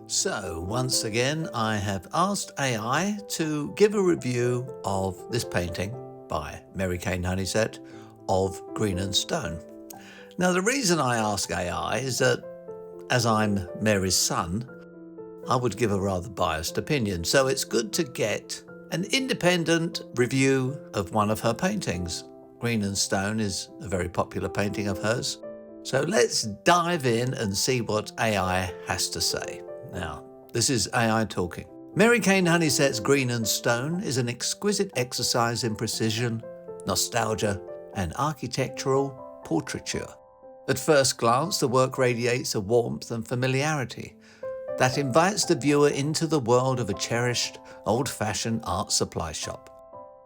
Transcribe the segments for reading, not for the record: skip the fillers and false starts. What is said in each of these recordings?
So, once again, I have asked AI to give a review of this painting by Mary Cane-Honeysett of Green and Stone. Now, the reason I ask AI is that, as I'm Mary's son, I would give a rather biased opinion, so it's good to get an independent review of one of her paintings. Green and Stone is a very popular painting of hers. So let's dive in and see what AI has to say. Now, this is AI talking. Mary Cane-Honeysett's Green and Stone is an exquisite exercise in precision, nostalgia, and architectural portraiture. At first glance, the work radiates a warmth and familiarity that invites the viewer into the world of a cherished, old-fashioned art supply shop.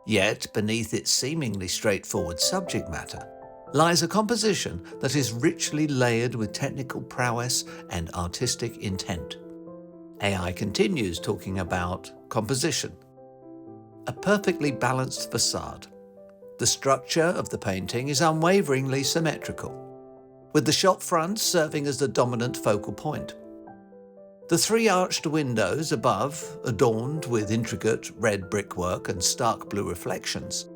Yet, beneath its seemingly straightforward subject matter, lies a composition that is richly layered with technical prowess and artistic intent. AI continues talking about composition. A perfectly balanced facade. The structure of the painting is unwaveringly symmetrical, with the shop front serving as the dominant focal point. The three arched windows above, adorned with intricate red brickwork and stark blue reflections,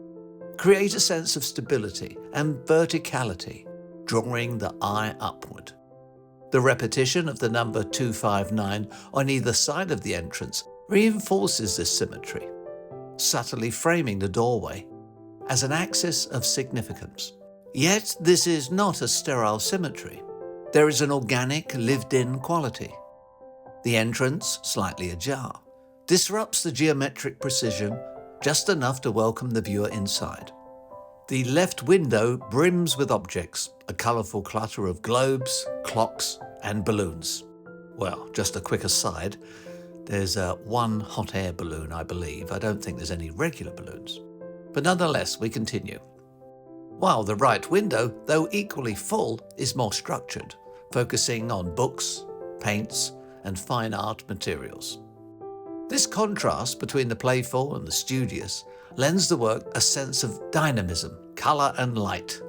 create a sense of stability and verticality, drawing the eye upward. The repetition of the number 259 on either side of the entrance reinforces this symmetry, subtly framing the doorway as an axis of significance. Yet this is not a sterile symmetry. There is an organic, lived-in quality. The entrance, slightly ajar, disrupts the geometric precision just enough to welcome the viewer inside. The left window brims with objects, a colourful clutter of globes, clocks, and balloons. Well, just a quick aside, there's one hot air balloon, I believe. I don't think there's any regular balloons. But nonetheless, we continue. While the right window, though equally full, is more structured, focusing on books, paints, and fine art materials. This contrast between the playful and the studious lends the work a sense of dynamism, colour and light.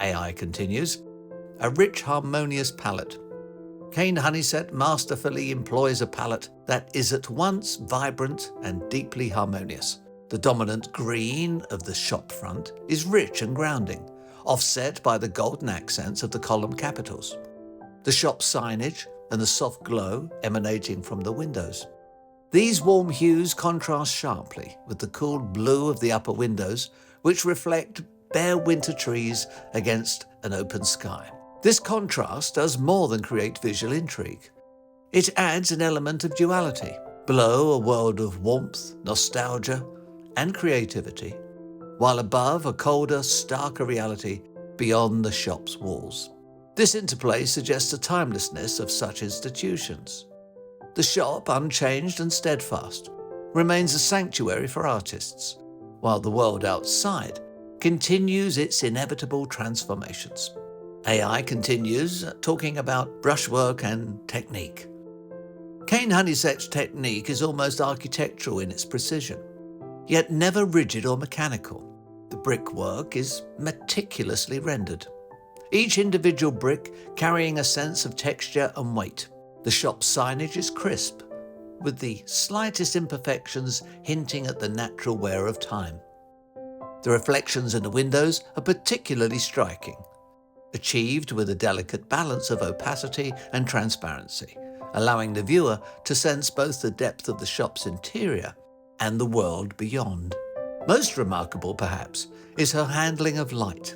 AI continues, a rich, harmonious palette. Cane-Honeysett masterfully employs a palette that is at once vibrant and deeply harmonious. The dominant green of the shop front is rich and grounding, offset by the golden accents of the column capitals, the shop signage, and the soft glow emanating from the windows. These warm hues contrast sharply with the cool blue of the upper windows, which reflect bare winter trees against an open sky. This contrast does more than create visual intrigue. It adds an element of duality. Below, a world of warmth, nostalgia, and creativity, while above, a colder, starker reality beyond the shop's walls. This interplay suggests the timelessness of such institutions. The shop, unchanged and steadfast, remains a sanctuary for artists, while the world outside continues its inevitable transformations. AI continues, talking about brushwork and technique. Cane-Honeysett's technique is almost architectural in its precision, yet never rigid or mechanical. The brickwork is meticulously rendered, each individual brick carrying a sense of texture and weight. The shop signage is crisp, with the slightest imperfections hinting at the natural wear of time. The reflections in the windows are particularly striking, achieved with a delicate balance of opacity and transparency, allowing the viewer to sense both the depth of the shop's interior and the world beyond. Most remarkable, perhaps, is her handling of light.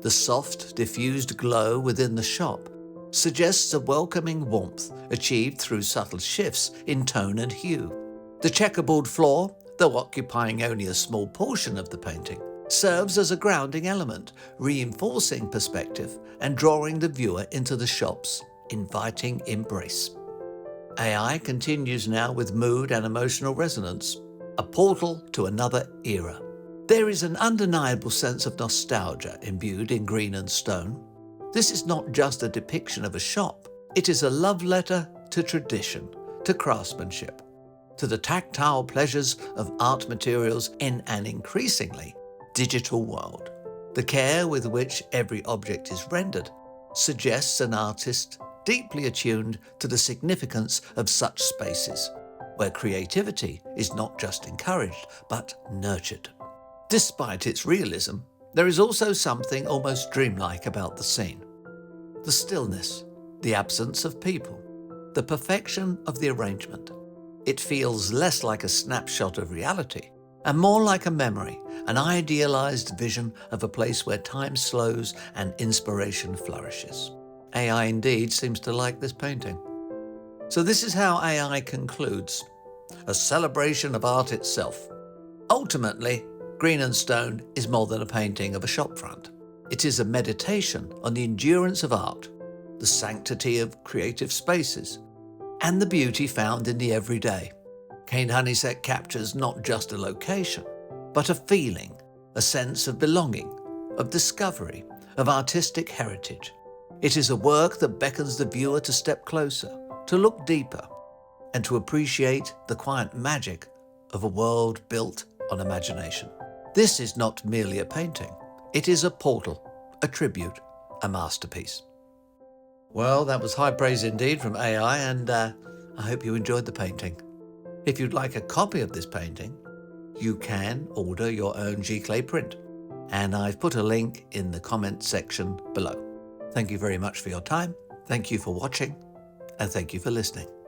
The soft, diffused glow within the shop suggests a welcoming warmth achieved through subtle shifts in tone and hue. The checkerboard floor, though occupying only a small portion of the painting, serves as a grounding element, reinforcing perspective and drawing the viewer into the shop's inviting embrace. AI continues now with mood and emotional resonance, a portal to another era. There is an undeniable sense of nostalgia imbued in Green and Stone. This is not just a depiction of a shop. It is a love letter to tradition, to craftsmanship, to the tactile pleasures of art materials in an increasingly digital world. The care with which every object is rendered suggests an artist deeply attuned to the significance of such spaces, where creativity is not just encouraged, but nurtured. Despite its realism, there is also something almost dreamlike about the scene. The stillness, the absence of people, the perfection of the arrangement. It feels less like a snapshot of reality and more like a memory, an idealized vision of a place where time slows and inspiration flourishes. AI indeed seems to like this painting. So this is how AI concludes: a celebration of art itself. Ultimately, Green and Stone is more than a painting of a shopfront. It is a meditation on the endurance of art, the sanctity of creative spaces, and the beauty found in the everyday. Cane-Honeysett captures not just a location, but a feeling, a sense of belonging, of discovery, of artistic heritage. It is a work that beckons the viewer to step closer, to look deeper, and to appreciate the quiet magic of a world built on imagination. This is not merely a painting. It is a portal, a tribute, a masterpiece. Well, that was high praise indeed from AI, and I hope you enjoyed the painting. If you'd like a copy of this painting, you can order your own giclée print, and I've put a link in the comment section below. Thank you very much for your time, thank you for watching, and thank you for listening.